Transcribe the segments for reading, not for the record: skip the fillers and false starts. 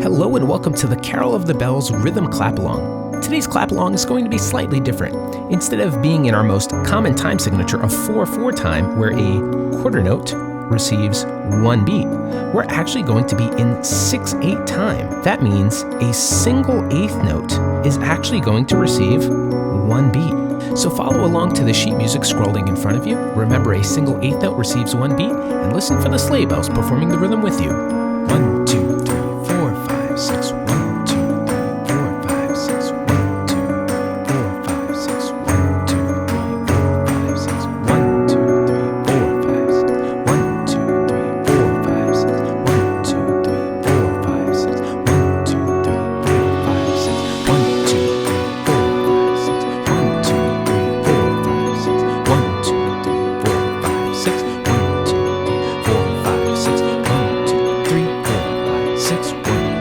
Hello and welcome to the Carol of the Bells Rhythm Clap Along. Today's clap along is going to be slightly different. Instead of being in our most common time signature of 4/4 time, where a quarter note receives one beat, we're actually going to be in 6/8 time. That means a single eighth note is actually going to receive one beat. So follow along to the sheet music scrolling in front of you. Remember, a single eighth note receives one beat, and listen for the sleigh bells performing the rhythm with you. 1, 2, 3, 4, 5, 6. 1, 2, 3, 4, 5, 6. 1, 2, 3, 4, 5, 6. 1, 2, 3, 4, 5, 6. 1, 2, 3, 4, 5, 6. 1, 2, 3, 4, 5, 6. 1, 2, 3, 4, 5, 6. 1, 2, 3, 4, 5, 6. 1, 2, 3, 4, 5, 6. 1, 2, 3, 4, 5, 6. 1, 2, 3, 4, 5, 6. 1, 2, 3, 4, 5, 6. 1, 2, 3, 4, 5, 6. 1, 2,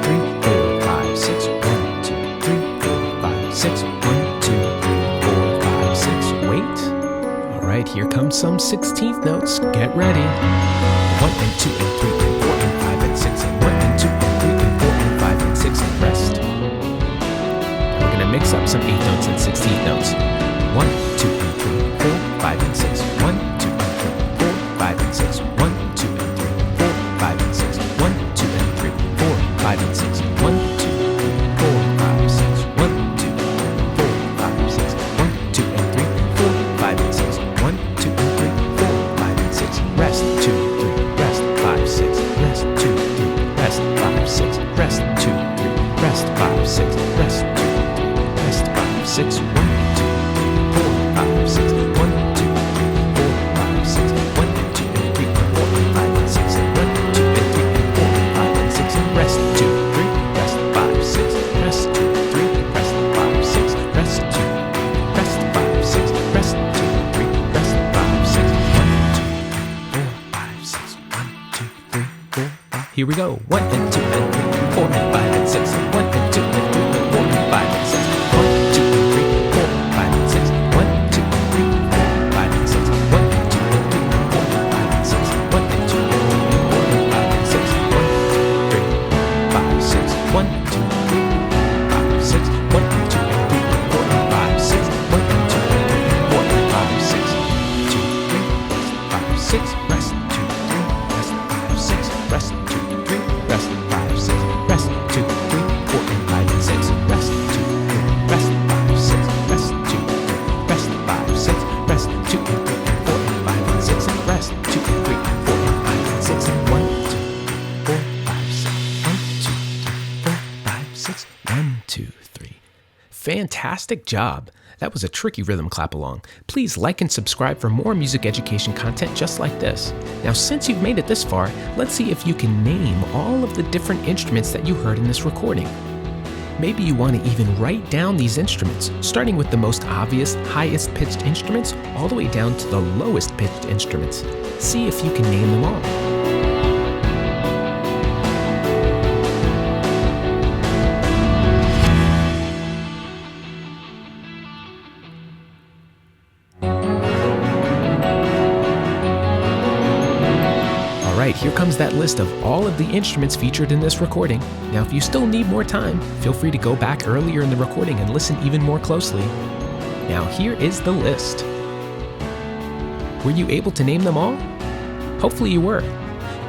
3, 4, 5, 6. 1, 2, 3, 4, 5, 6. 1, 2, 3, 4, 5, 6. Wait. All right, here comes some 16th notes. Get ready. 1 and 2 and 3 and 4 and 5 and 6 and 1 and 2 and 3 and 4 and 5 and 6 and rest. Now we're going to mix up some 8 notes and 16th notes. 1, 2 and 3, 4, 5 and 6. 1, 2 and 3, 4, 5 and 6. 1, 2 and 3, 4, 5 and 6. 1, 2 and 3, 4, 5 and 6. 1, 2, 3, 4, 5, 6. 1, 2, 3, 4, 5, 6. 1, 2 and 3, 4, 5 and 6. 1, 2 and 3, 4, 5 and 6. Rest, 2, 3, rest, 5, 6. Rest, 2, 3, rest, 5, 6. Rest, 2, 3, rest, 5, 6. Rest, 2, 3, rest, 5, 6. 1, 2, 3, 4, 5, 6. 1, 2, 3, 4, 5, 6. 1, 2 and 3, 4, 5 and 6. 1, 2 and 3, 4, 5 and 6. Rest, 2, 3, rest, 5, 6. Rest, 2, 3, rest, 5, 6. Rest, 2, 3, rest, 5, 6. Rest, 2, 3, rest, 5, 6. 1, 2, 3, 4, 5, 6. 1, 2, 3, 4, 5. Here we go. 1 and 2 and 3 and 4 and 5 and 6. 1 and 2 and 3 and 4 and 5 and 6. 1, 2 and 3, 4, 5 and 6. 1, 2 and 3, 4, 5 and 6. 1 and 2 and 3, 4 and 5 and 6. 1 and 2 and 3, 4 and 5 and 6. 1, 2, 3, 5, 6. 1, 2, 3, 5, 6. 1 and 2 and 3, 4 and 5, 6. 1 and 2 and 3, 4 and 5, 6. 2, 3, 5, 6. Rest, 2, 3, rest, 5, 6. Rest, 2, 3, rest, 5, 6. Rest, 2, 3, 4 and 5 and 6. Rest, 2, 3, rest, 5, 6. Rest, 2, 3, rest, 5, 6. Rest, 2 and 3 and 4 and 5 and 6. Rest, 2 and 3 and 4 and 5 and 6. 1, 2, 3, 4, 5, 6. 1, 2, 3, 4, 5, 6. 1, 2, 3. Fantastic job. That was a tricky rhythm clap along. Please like and subscribe for more music education content just like this. Now, since you've made it this far, let's see if you can name all of the different instruments that you heard in this recording. Maybe you want to even write down these instruments, starting with the most obvious, highest pitched instruments, all the way down to the lowest pitched instruments. See if you can name them all. Alright, here comes that list of all of the instruments featured in this recording. Now, if you still need more time, feel free to go back earlier in the recording and listen even more closely. Now, here is the list. Were you able to name them all? Hopefully you were.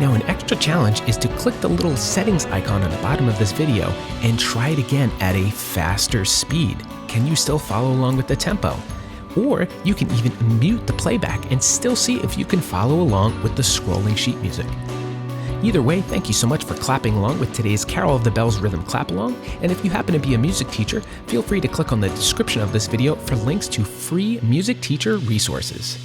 Now, an extra challenge is to click the little settings icon on the bottom of this video and try it again at a faster speed. Can you still follow along with the tempo? Or you can even mute the playback and still see if you can follow along with the scrolling sheet music. Either way, thank you so much for clapping along with today's Carol of the Bells Rhythm Clap Along, and if you happen to be a music teacher, feel free to click on the description of this video for links to free music teacher resources.